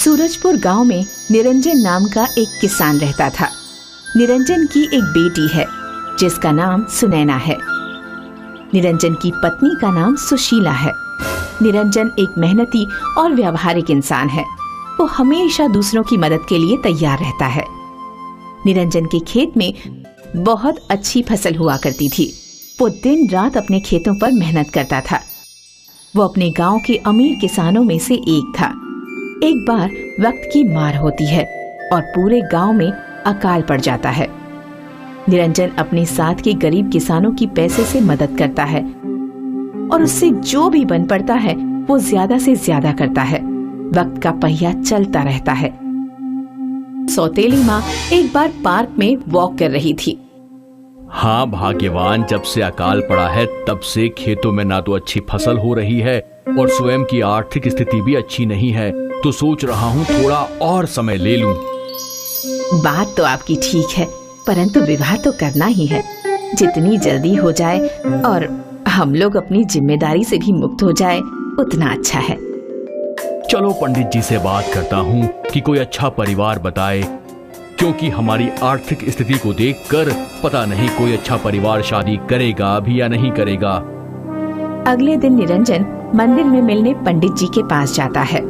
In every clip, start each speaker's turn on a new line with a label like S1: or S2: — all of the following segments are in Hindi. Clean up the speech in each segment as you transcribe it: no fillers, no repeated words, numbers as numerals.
S1: सूरजपुर गांव में निरंजन नाम का एक किसान रहता था। निरंजन की एक बेटी है जिसका नाम सुनैना है। निरंजन की पत्नी का नाम सुशीला है। निरंजन एक मेहनती और व्यावहारिक इंसान है। वो हमेशा दूसरों की मदद के लिए तैयार रहता है। निरंजन के खेत में बहुत अच्छी फसल हुआ करती थी। वो दिन रात अपने खेतों पर मेहनत करता था। वो अपने गांव के अमीर किसानों में से एक था। एक बार वक्त की मार होती है और पूरे गांव में अकाल पड़ जाता है। निरंजन अपने साथ के गरीब किसानों की पैसे से मदद करता है और उससे जो भी बन पड़ता है वो ज्यादा से ज्यादा करता है। वक्त का पहिया चलता रहता है। सौतेली माँ एक बार पार्क में वॉक कर रही थी।
S2: हाँ भाग्यवान, जब से अकाल पड़ा है तब से खेतों में ना तो अच्छी फसल हो रही है और स्वयं की आर्थिक स्थिति भी अच्छी नहीं है, तो सोच रहा हूँ थोड़ा और समय ले लूं।
S1: बात तो आपकी ठीक है, परंतु विवाह तो करना ही है। जितनी जल्दी हो जाए और हम लोग अपनी जिम्मेदारी से भी मुक्त हो जाए उतना अच्छा है।
S2: चलो पंडित जी से बात करता हूँ कि कोई अच्छा परिवार बताए, क्योंकि हमारी आर्थिक स्थिति को देखकर पता नहीं कोई अच्छा परिवार शादी करेगा भी या नहीं करेगा।
S1: अगले दिन निरंजन मंदिर में मिलने पंडित जी के पास जाता है।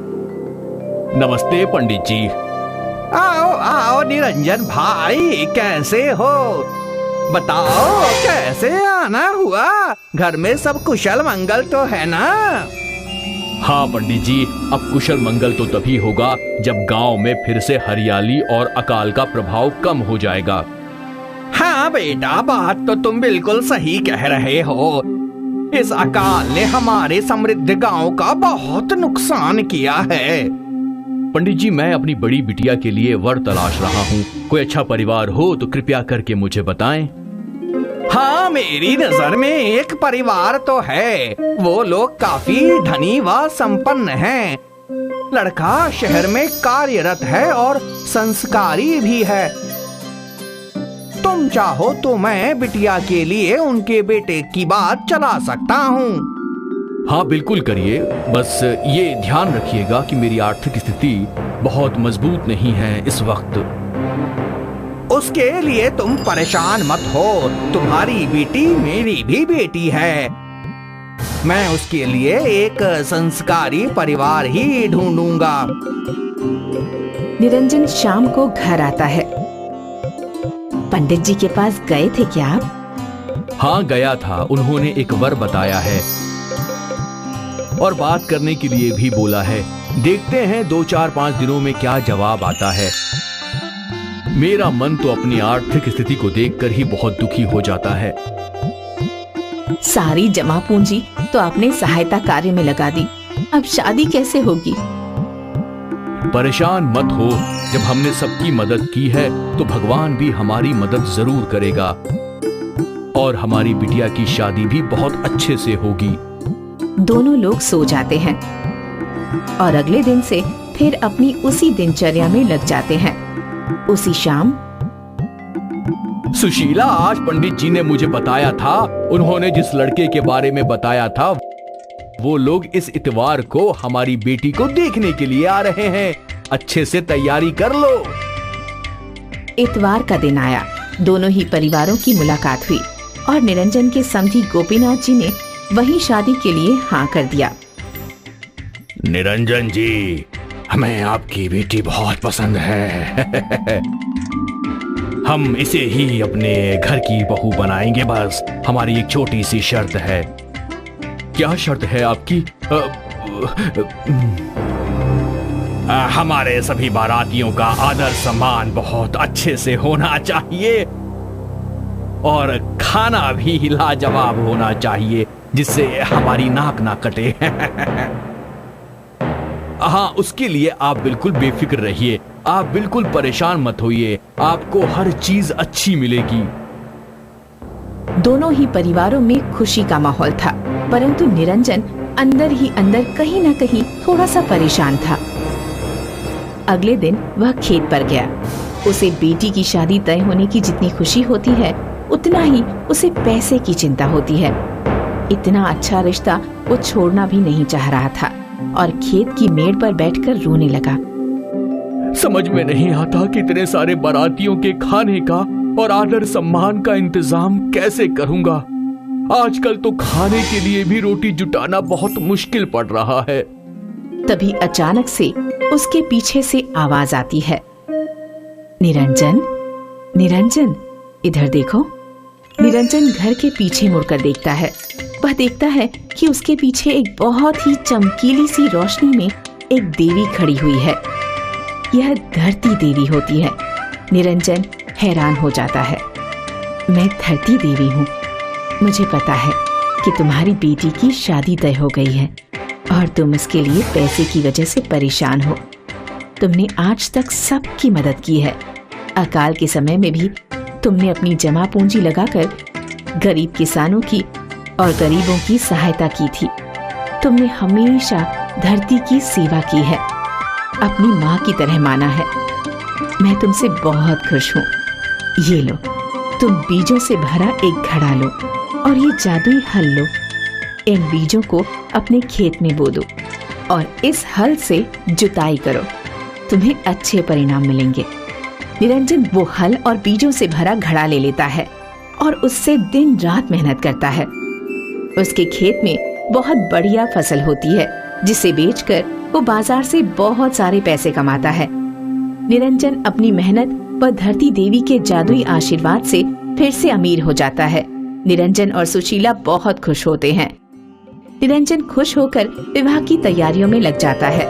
S2: नमस्ते पंडित जी।
S3: आओ आओ निरंजन भाई, कैसे हो? बताओ कैसे आना हुआ? घर में सब कुशल मंगल तो है ना?
S2: हाँ पंडित जी, अब कुशल मंगल तो तभी होगा जब गांव में फिर से हरियाली और अकाल का प्रभाव कम हो जाएगा।
S3: हाँ बेटा, बात तो तुम बिल्कुल सही कह रहे हो। इस अकाल ने हमारे समृद्ध गांव का बहुत नुकसान किया है।
S2: पंडित जी, मैं अपनी बड़ी बिटिया के लिए वर तलाश रहा हूँ। कोई अच्छा परिवार हो तो कृपया करके मुझे बताएं।
S3: हाँ, मेरी नजर में एक परिवार तो है। वो लोग काफी धनी व संपन्न हैं। लड़का शहर में कार्यरत है और संस्कारी भी है। तुम चाहो तो मैं बिटिया के लिए उनके बेटे की बात चला सकता हूँ।
S2: हाँ बिल्कुल करिए, बस ये ध्यान रखिएगा कि मेरी आर्थिक स्थिति बहुत मजबूत नहीं है इस वक्त।
S3: उसके लिए तुम परेशान मत हो। तुम्हारी बेटी मेरी भी बेटी है। मैं उसके लिए एक संस्कारी परिवार ही ढूंढूंगा।
S1: निरंजन शाम को घर आता है। पंडित जी के पास गए थे क्या आप?
S2: हाँ गया था, उन्होंने एक वर बताया है और बात करने के लिए भी बोला है। देखते हैं 2-4-5 दिनों में क्या जवाब आता है। मेरा मन तो अपनी आर्थिक स्थिति को देखकर ही बहुत दुखी हो जाता है।
S1: सारी जमा पूंजी तो आपने सहायता कार्य में लगा दी, अब शादी कैसे होगी?
S2: परेशान मत हो, जब हमने सबकी मदद की है तो भगवान भी हमारी मदद जरूर करेगा और हमारी बिटिया की शादी भी बहुत अच्छे से होगी।
S1: दोनों लोग सो जाते हैं और अगले दिन से फिर अपनी उसी दिनचर्या में लग जाते हैं। उसी शाम
S2: सुशीला, आज पंडित जी ने मुझे बताया था, उन्होंने जिस लड़के के बारे में बताया था वो लोग इस इतवार को हमारी बेटी को देखने के लिए आ रहे हैं। अच्छे से तैयारी कर लो।
S1: इतवार का दिन आया। दोनों ही परिवारों की मुलाकात हुई और निरंजन के समधी गोपीनाथ जी ने वही शादी के लिए हाँ कर दिया।
S3: निरंजन जी, हमें आपकी बेटी बहुत पसंद है। हम इसे ही अपने घर की बहू बनाएंगे। बस हमारी एक छोटी सी शर्त है।
S2: क्या शर्त है आपकी?
S3: हमारे सभी बारातियों का आदर सम्मान बहुत अच्छे से होना चाहिए और खाना भी लाजवाब होना चाहिए जिससे हमारी नाक ना कटे।
S2: हाँ, उसके लिए आप बिल्कुल बेफिक्र रहिए। आप बिल्कुल परेशान मत होइए, आपको हर चीज अच्छी मिलेगी।
S1: दोनों ही परिवारों में खुशी का माहौल था, परंतु निरंजन अंदर ही अंदर कहीं न कहीं थोड़ा सा परेशान था। अगले दिन वह खेत पर गया। उसे बेटी की शादी तय होने की जितनी खुशी होती है उतना ही उसे पैसे की चिंता होती है। इतना अच्छा रिश्ता वो छोड़ना भी नहीं चाह रहा था और खेत की मेड़ पर बैठकर रोने लगा।
S2: समझ में नहीं आता कि इतने सारे बारातियों के खाने का और आदर सम्मान का इंतजाम कैसे करूंगा। आजकल तो खाने के लिए भी रोटी जुटाना बहुत मुश्किल पड़ रहा है।
S1: तभी अचानक से उसके पीछे से आवाज आती है, निरंजन, निरंजन, इधर देखो। निरंजन घर के पीछे मुड़कर देखता है। वह देखता है कि उसके पीछे एक बहुत ही चमकीली सी रोशनी में एक देवी खड़ी हुई है। यह धरती देवी होती है। निरंजन हैरान हो जाता है। मैं धरती देवी हूँ। मुझे पता है कि तुम्हारी बेटी की शादी तय हो गई है और तुम उसके लिए पैसे की वजह से परेशान हो। तुमने आज तक सबकी मदद की है। अकाल के समय में भी तुमने अपनी जमा पूंजी लगाकर गरीब किसानों की और गरीबों की सहायता की थी। तुमने हमेशा धरती की सेवा की है, अपनी माँ की तरह माना है। मैं तुमसे बहुत खुश हूँ। ये लो, तुम बीजों से भरा एक घड़ा लो और ये जादुई हल लो। इन बीजों को अपने खेत में बो दो और इस हल से जुताई करो। तुम्हें अच्छे परिणाम मिलेंगे। निरंजन वो हल और बीजों से भरा घड़ा ले लेता है और उससे दिन रात मेहनत करता है। उसके खेत में बहुत बढ़िया फसल होती है, जिसे बेचकर वो बाजार से बहुत सारे पैसे कमाता है। निरंजन अपनी मेहनत व धरती देवी के जादुई आशीर्वाद से फिर से अमीर हो जाता है। निरंजन और सुशीला बहुत खुश होते हैं। निरंजन खुश होकर विवाह की तैयारियों में लग जाता है।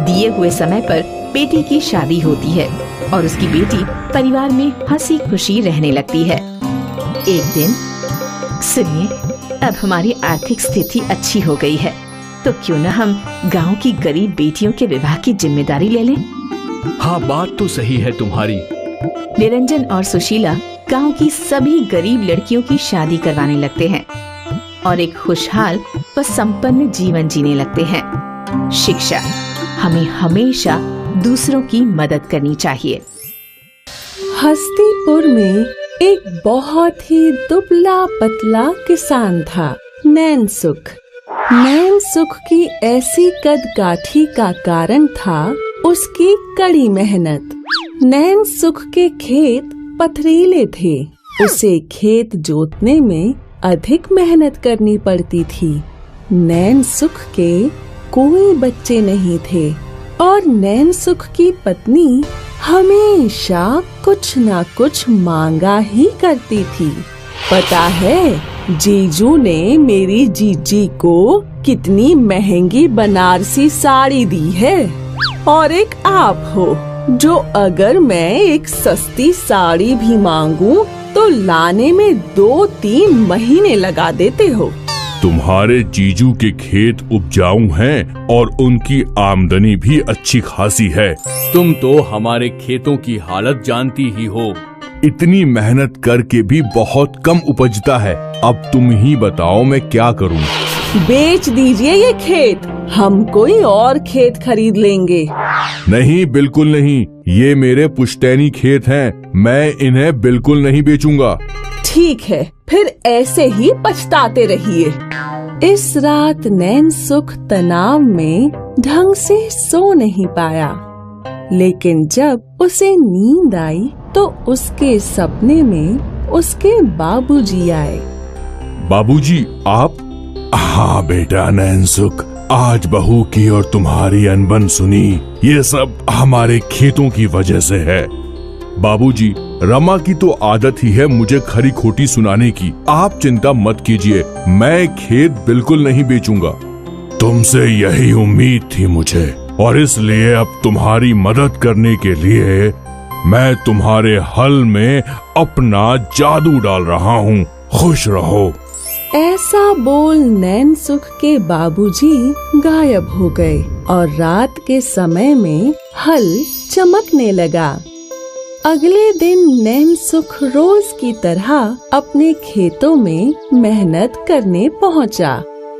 S1: दिए हुए समय पर बेटी की शादी होती है और उसकी बेटी परिवार में हंसी खुशी रहने लगती है। एक दिन, सुनिए, अब हमारी आर्थिक स्थिति अच्छी हो गई है, तो क्यों न हम गांव की गरीब बेटियों के विवाह की जिम्मेदारी ले लें?
S2: हाँ, बात तो सही है तुम्हारी।
S1: निरंजन और सुशीला गांव की सभी गरीब लड़कियों की शादी करवाने लगते हैं और एक खुशहाल व संपन्न जीवन जीने लगते हैं। शिक्षा, हमें हमेशा दूसरों की मदद करनी चाहिए।
S4: हस्तिपुर में एक बहुत ही दुबला पतला किसान था, नैनसुख। नैनसुख की ऐसी कदकाठी का कारण था उसकी कड़ी मेहनत। नैनसुख के खेत पथरीले थे। उसे खेत जोतने में अधिक मेहनत करनी पड़ती थी। नैनसुख के कोई बच्चे नहीं थे और नैनसुख की पत्नी हमेशा कुछ ना कुछ मांगा ही करती थी। पता है, जीजू ने मेरी जीजी को कितनी महंगी बनारसी साड़ी दी है और एक आप हो जो अगर मैं एक सस्ती साड़ी भी मांगूं तो लाने में 2-3 महीने लगा देते हो।
S5: तुम्हारे जीजू के खेत उपजाऊ हैं और उनकी आमदनी भी अच्छी खासी है।
S2: तुम तो हमारे खेतों की हालत जानती ही हो।
S5: इतनी मेहनत करके भी बहुत कम उपजता है। अब तुम ही बताओ मैं क्या करूं?
S4: बेच दीजिए ये खेत, हम कोई और खेत खरीद लेंगे।
S5: नहीं, बिल्कुल नहीं। ये मेरे पुश्तैनी खेत हैं। मैं इन्हें बिल्कुल नहीं बेचूंगा।
S4: ठीक है, फिर ऐसे ही पछताते रहिए। इस रात नैनसुख तनाव में ढंग से सो नहीं पाया, लेकिन जब उसे नींद आई तो उसके सपने में उसके बाबूजी आए।
S5: बाबूजी, आप? हाँ बेटा नैनसुख, आज बहू की और तुम्हारी अनबन सुनी। ये सब हमारे खेतों की वजह से है। बाबूजी, रमा की तो आदत ही है मुझे खरी खोटी सुनाने की। आप चिंता मत कीजिए, मैं खेत बिल्कुल नहीं बेचूंगा। तुमसे यही उम्मीद थी मुझे, और इसलिए अब तुम्हारी मदद करने के लिए मैं तुम्हारे हल में अपना जादू डाल रहा हूँ। खुश रहो।
S4: ऐसा बोल नैनसुख के बाबूजी गायब हो गए और रात के समय में हल चमकने लगा। अगले दिन नैनसुख रोज की तरह अपने खेतों में मेहनत करने पहुंचा,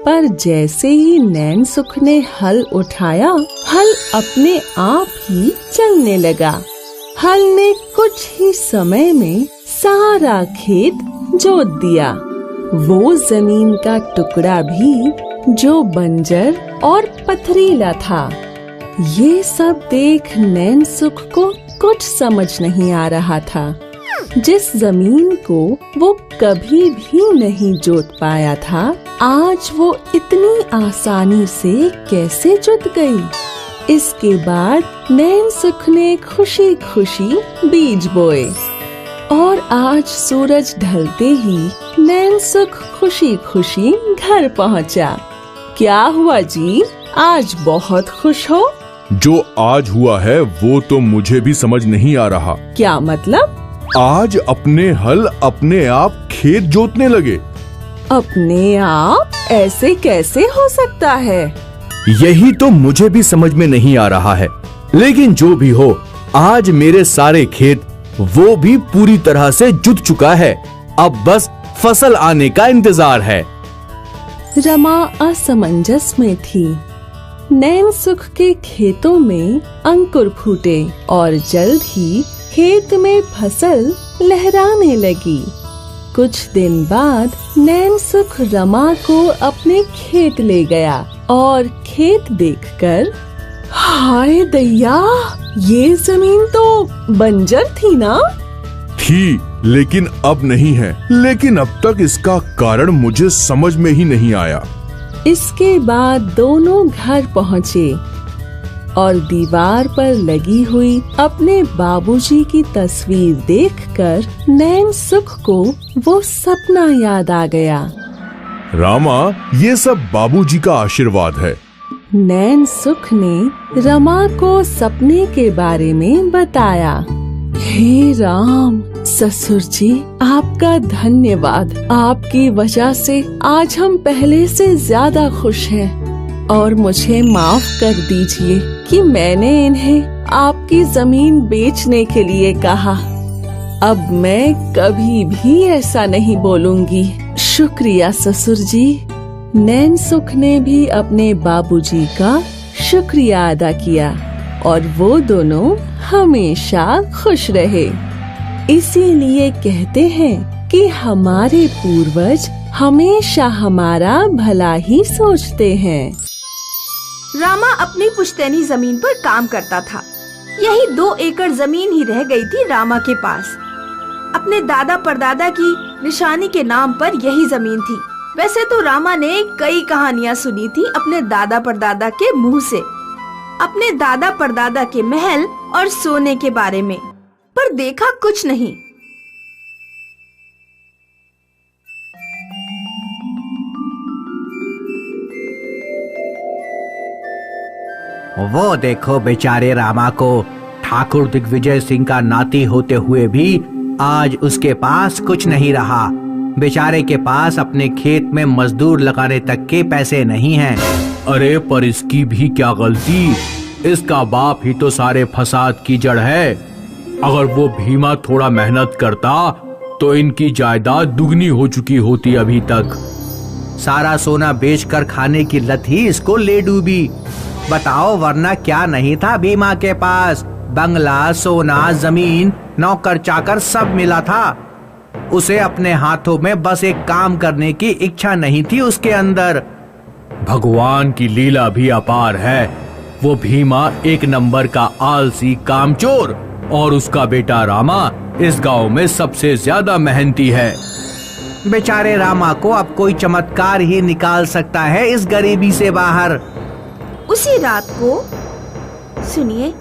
S4: पर जैसे ही नैनसुख ने हल उठाया, हल अपने आप ही चलने लगा। हल ने कुछ ही समय में सारा खेत जोत दिया। वो जमीन का टुकड़ा भी जो बंजर और पथरीला था। ये सब देख नैनसुख को कुछ समझ नहीं आ रहा था। जिस जमीन को वो कभी भी नहीं जोत पाया था, आज वो इतनी आसानी से कैसे जुत गई। इसके बाद नैनसुख ने खुशी खुशी बीज बोए और आज सूरज ढलते ही नैनसुख खुशी खुशी घर पहुंचा। क्या हुआ जी, आज बहुत खुश हो?
S5: जो आज हुआ है वो तो मुझे भी समझ नहीं आ रहा।
S4: क्या मतलब?
S5: आज अपने हल अपने आप खेत जोतने लगे।
S4: अपने आप? ऐसे कैसे हो सकता है?
S2: यही तो मुझे भी समझ में नहीं आ रहा है। लेकिन जो भी हो, आज मेरे सारे खेत वो भी पूरी तरह से जुत चुका है। अब बस फसल आने का इंतजार है।
S4: रमा असमंजस में थी। नैनसुख के खेतों में अंकुर फूटे और जल्द ही खेत में फसल लहराने लगी। कुछ दिन बाद नैनसुख रमा को अपने खेत ले गया और खेत देखकर, हाय दैया, ये जमीन तो बंजर थी ना?
S5: थी, लेकिन अब नहीं है। लेकिन अब तक इसका कारण मुझे समझ में ही नहीं आया।
S4: इसके बाद दोनों घर पहुँचे और दीवार पर लगी हुई अपने बाबूजी की तस्वीर देखकर नैनसुख को वो सपना याद आ गया।
S5: रामा, ये सब बाबूजी का आशीर्वाद है।
S4: नैनसुख ने रमा को सपने के बारे में बताया। हे राम, ससुर जी, आपका धन्यवाद। आपकी वजह से आज हम पहले से ज्यादा खुश हैं और मुझे माफ कर दीजिए कि मैंने इन्हें आपकी जमीन बेचने के लिए कहा। अब मैं कभी भी ऐसा नहीं बोलूंगी। शुक्रिया ससुर जी। नैनसुख ने भी अपने बाबूजी का शुक्रिया अदा किया और वो दोनों हमेशा खुश रहे। इसीलिए कहते हैं कि हमारे पूर्वज हमेशा हमारा भला ही सोचते हैं।
S6: रामा अपनी पुश्तैनी जमीन पर काम करता था। यही 2 एकड़ जमीन ही रह गई थी रामा के पास। अपने दादा परदादा की निशानी के नाम पर यही जमीन थी। वैसे तो रामा ने कई कहानियाँ सुनी थी अपने दादा परदादा के मुंह से, अपने दादा परदादा के महल और सोने के बारे में, पर देखा कुछ नहीं।
S3: वो देखो बेचारे रामा को, ठाकुर दिग्विजय सिंह का नाती होते हुए भी आज उसके पास कुछ नहीं रहा। बेचारे के पास अपने खेत में मजदूर लगाने तक के पैसे नहीं हैं।
S2: अरे पर इसकी भी क्या गलती? इसका बाप ही तो सारे फसाद की जड़ है। अगर वो भीमा थोड़ा मेहनत करता तो इनकी जायदाद दुगनी हो चुकी होती अभी तक।
S3: सारा सोना बेचकर खाने की लत ही इसको ले डूबी। बताओ, वरना क्या नहीं था भीमा के पास? बंगला, सोना, जमीन, नौकर चाकर सब मिला था। उसे अपने हाथों में बस एक काम करने की इच्छा नहीं थी उसके अंदर।
S2: भगवान की लीला भी अपार है। वो भीमा 1 नंबर का आलसी कामचोर और उसका बेटा रामा इस गांव में सबसे ज्यादा मेहनती है।
S3: बेचारे रामा को अब कोई चमत्कार ही निकाल सकता है इस गरीबी से बाहर।
S6: उसी रात को, सुनिए,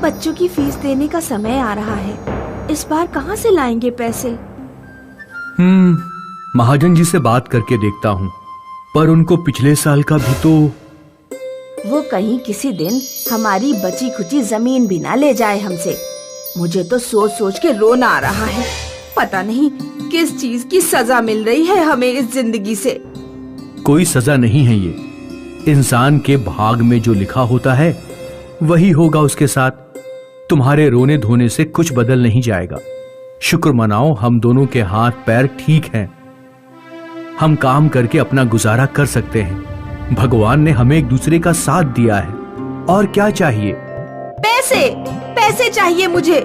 S6: बच्चों की फीस देने का समय आ रहा है। इस बार कहाँ से लाएंगे पैसे?
S2: महाजन जी से बात करके देखता हूँ, पर उनको पिछले साल का भी तो।
S6: वो कहीं किसी दिन हमारी बची खुची जमीन भी ना ले जाए हमसे। मुझे तो सोच सोच के रोना आ रहा है। पता नहीं किस चीज की सजा मिल रही है हमें इस जिंदगी से।
S2: कोई सजा नहीं है ये। इंसान के भाग में जो लिखा होता है वही होगा उसके साथ। तुम्हारे रोने धोने से कुछ बदल नहीं जाएगा। शुक्र मनाओ, हम दोनों के हाथ पैर ठीक हैं। हम काम करके अपना गुजारा कर सकते हैं। भगवान ने हमें एक दूसरे का साथ दिया है, और क्या चाहिए?
S6: पैसे, पैसे चाहिए मुझे।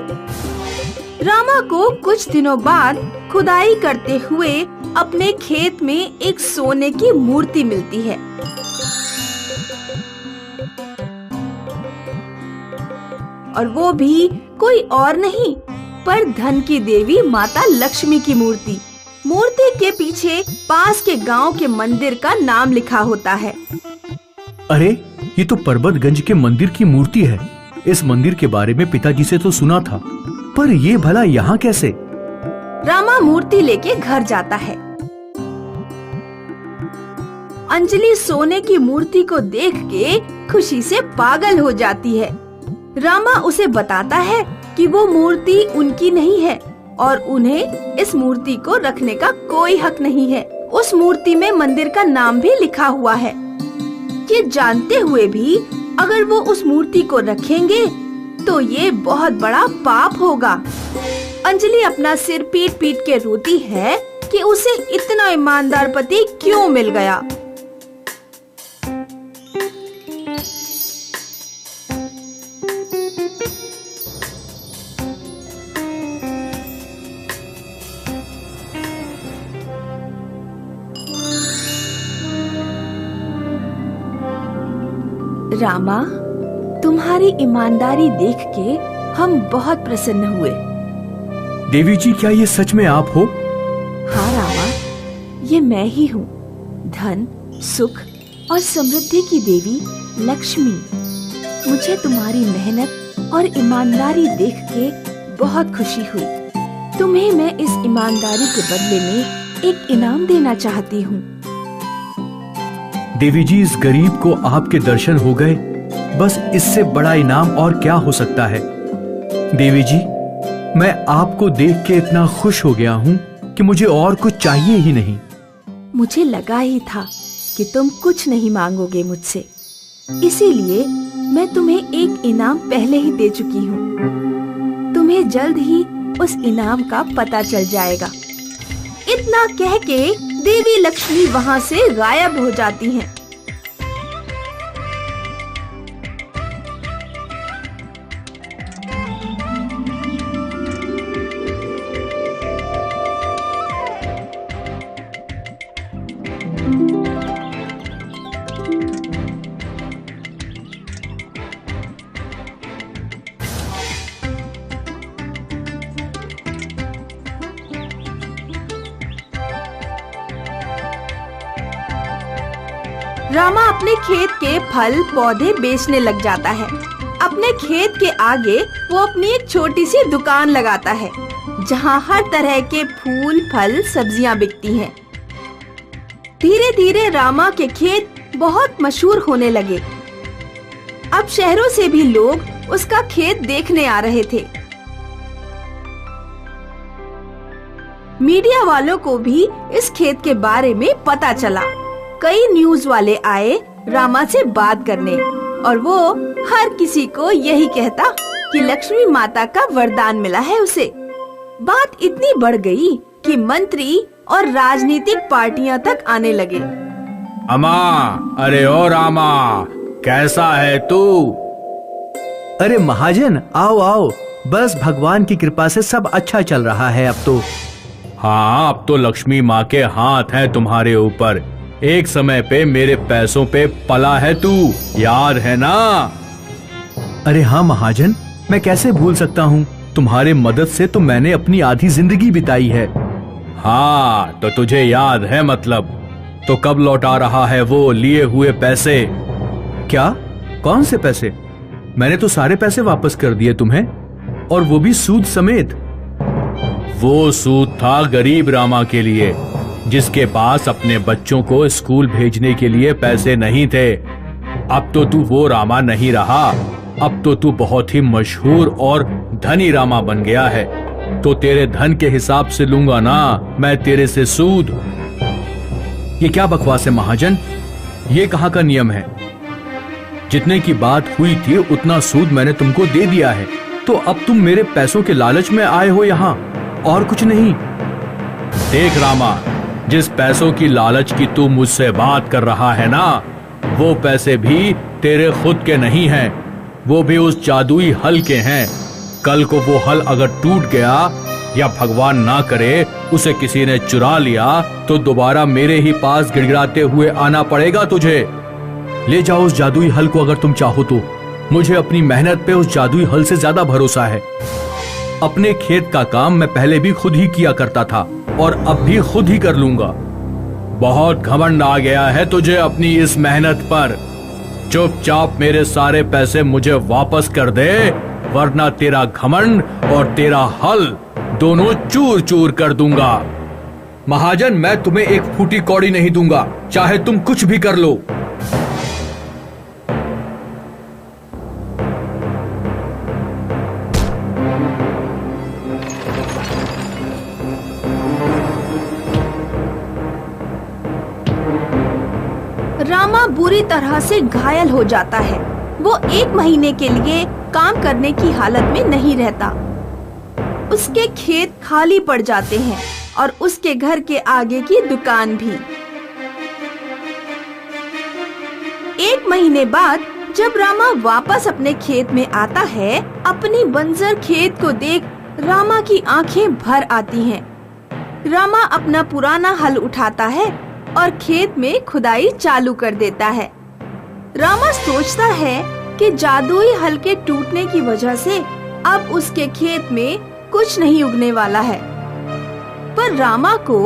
S6: रामा को कुछ दिनों बाद खुदाई करते हुए अपने खेत में एक सोने की मूर्ति मिलती है। और वो भी कोई और नहीं पर धन की देवी माता लक्ष्मी की मूर्ति। मूर्ति के पीछे पास के गांव के मंदिर का नाम लिखा होता है।
S2: अरे ये तो पर्वतगंज के मंदिर की मूर्ति है। इस मंदिर के बारे में पिताजी से तो सुना था, पर ये भला यहाँ कैसे?
S6: रामा मूर्ति लेके घर जाता है। अंजलि सोने की मूर्ति को देख के खुशी से पागल हो जाती है। रामा उसे बताता है कि वो मूर्ति उनकी नहीं है और उन्हें इस मूर्ति को रखने का कोई हक नहीं है। उस मूर्ति में मंदिर का नाम भी लिखा हुआ है। ये जानते हुए भी अगर वो उस मूर्ति को रखेंगे तो ये बहुत बड़ा पाप होगा। अंजलि अपना सिर पीट पीट के रोती है कि उसे इतना ईमानदार पति क्यों मिल गया। रामा, तुम्हारी ईमानदारी देख के हम बहुत प्रसन्न हुए।
S2: देवी जी, क्या ये सच में आप हो?
S6: हाँ रामा, ये मैं ही हूँ, धन, सुख और समृद्धि की देवी लक्ष्मी। मुझे तुम्हारी मेहनत और ईमानदारी देख के बहुत खुशी हुई। तुम्हें मैं इस ईमानदारी के बदले में एक इनाम देना चाहती हूँ।
S2: देवी जी, इस गरीब को आपके दर्शन हो गए, बस इससे बड़ा इनाम और क्या हो सकता है। देवी जी, मैं आपको देख के इतना खुश हो गया हूँ कि मुझे और कुछ चाहिए ही नहीं।
S6: मुझे लगा ही था कि तुम कुछ नहीं मांगोगे मुझसे, इसीलिए मैं तुम्हें एक इनाम पहले ही दे चुकी हूँ। तुम्हें जल्द ही उस इनाम का पता चल जाएगा। इतना कह के देवी लक्ष्मी वहाँ से गायब हो जाती हैं। रामा अपने खेत के फल पौधे बेचने लग जाता है। अपने खेत के आगे वो अपनी एक छोटी सी दुकान लगाता है, जहाँ हर तरह के फूल, फल, सब्जियाँ बिकती हैं। धीरे धीरे रामा के खेत बहुत मशहूर होने लगे। अब शहरों से भी लोग उसका खेत देखने आ रहे थे। मीडिया वालों को भी इस खेत के बारे में पता चला। कई न्यूज वाले आए रामा से बात करने और वो हर किसी को यही कहता कि लक्ष्मी माता का वरदान मिला है उसे। बात इतनी बढ़ गई कि मंत्री और राजनीतिक पार्टियां तक आने लगे।
S2: अम्मा, अरे ओ रामा, कैसा है तू? अरे महाजन, आओ आओ, बस भगवान की कृपा से सब अच्छा चल रहा है अब तो। हाँ, अब तो लक्ष्मी माँ के हाथ है तुम्हारे ऊपर। एक समय पे मेरे पैसों पे पला है तू, याद है ना? अरे हाँ महाजन, मैं कैसे भूल सकता हूँ। तुम्हारे मदद से तो मैंने अपनी आधी जिंदगी बिताई है। हाँ, तो तुझे याद है मतलब। तो कब लौटा रहा है वो लिए हुए पैसे? क्या? कौन से पैसे? मैंने तो सारे पैसे वापस कर दिए तुम्हें, और वो भी सूद समेत। वो सूद था गरीब रामा के लिए, जिसके पास अपने बच्चों को स्कूल भेजने के लिए पैसे नहीं थे। अब तो तू वो रामा नहीं रहा, अब तो तू बहुत ही मशहूर और धनी रामा बन गया है। तो तेरे धन के हिसाब से लूंगा ना मैं तेरे से सूद। ये क्या बकवास है महाजन, ये कहाँ का नियम है? जितने की बात हुई थी उतना सूद मैंने तुमको दे दिया है, तो अब तुम मेरे पैसों के लालच में आए हो यहाँ, और कुछ नहीं। देख रामा, जिस पैसों की लालच की तू मुझसे बात कर रहा है ना, वो पैसे भी तेरे खुद के नहीं हैं, वो भी उस जादुई हल के हैं। कल को वो हल अगर टूट गया या भगवान ना करे उसे किसी ने चुरा लिया, तो दोबारा मेरे ही पास गिड़गिड़ाते हुए आना पड़ेगा तुझे। ले जाओ उस जादुई हल को अगर तुम चाहो तो, मुझे अपनी मेहनत पे उस जादुई हल से ज्यादा भरोसा है। अपने खेत का काम मैं पहले भी खुद ही किया करता था और अब भी खुद ही कर लूंगा। बहुत घमंड आ गया है तुझे अपनी इस मेहनत पर। चुपचाप मेरे सारे पैसे मुझे वापस कर दे, वरना तेरा घमंड और तेरा हल दोनों चूर चूर कर दूंगा। महाजन, मैं तुम्हें एक फूटी कौड़ी नहीं दूंगा, चाहे तुम कुछ भी कर लो।
S6: रामा बुरी तरह से घायल हो जाता है। वो 1 महीने के लिए काम करने की हालत में नहीं रहता। उसके खेत खाली पड़ जाते हैं और उसके घर के आगे की दुकान भी। 1 महीने बाद जब रामा वापस अपने खेत में आता है, अपनी बंजर खेत को देख रामा की आंखें भर आती हैं। रामा अपना पुराना हल उठाता है और खेत में खुदाई चालू कर देता है। रामा सोचता है कि जादुई हल के टूटने की वजह से अब उसके खेत में कुछ नहीं उगने वाला है। पर रामा को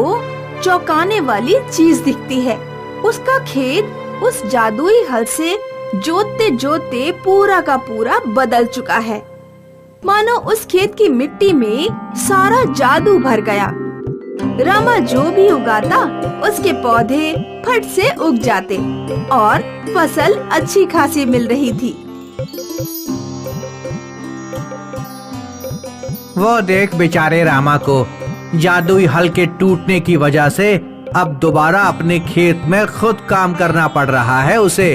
S6: चौंकाने वाली चीज दिखती है। उसका खेत उस जादुई हल से जोतते जोतते पूरा का पूरा बदल चुका है। मानो उस खेत की मिट्टी में सारा जादू भर गया। रामा जो भी उगाता उसके पौधे फट से उग जाते और फसल अच्छी खासी मिल रही थी।
S3: वो देख बेचारे रामा को, जादुई हल के टूटने की वजह से अब दोबारा अपने खेत में खुद काम करना पड़ रहा है उसे।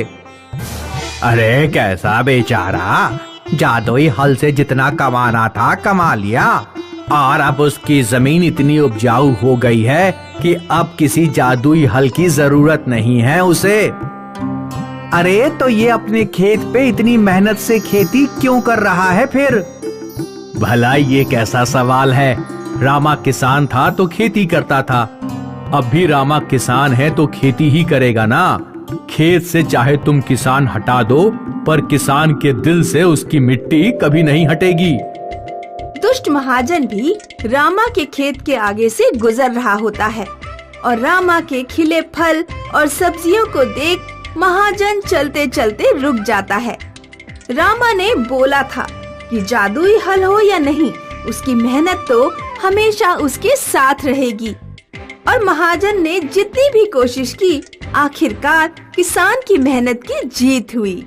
S3: अरे कैसा बेचारा, जादुई हल से जितना कमाना था कमा लिया और अब उसकी जमीन इतनी उपजाऊ हो गई है कि अब किसी जादुई हल की जरूरत नहीं है उसे। अरे तो ये अपने खेत पे इतनी मेहनत से खेती क्यों कर रहा है फिर? भला ये कैसा सवाल है? रामा किसान था तो खेती करता था, अब भी रामा किसान है तो खेती ही करेगा ना। खेत से चाहे तुम किसान हटा दो, पर किसान के दिल से उसकी मिट्टी कभी नहीं हटेगी।
S6: दुष्ट महाजन भी रामा के खेत के आगे से गुजर रहा होता है और रामा के खिले फल और सब्जियों को देख महाजन चलते चलते रुक जाता है। रामा ने बोला था कि जादुई हल हो या नहीं, उसकी मेहनत तो हमेशा उसके साथ रहेगी। और महाजन ने जितनी भी कोशिश की, आखिरकार किसान की मेहनत की जीत हुई।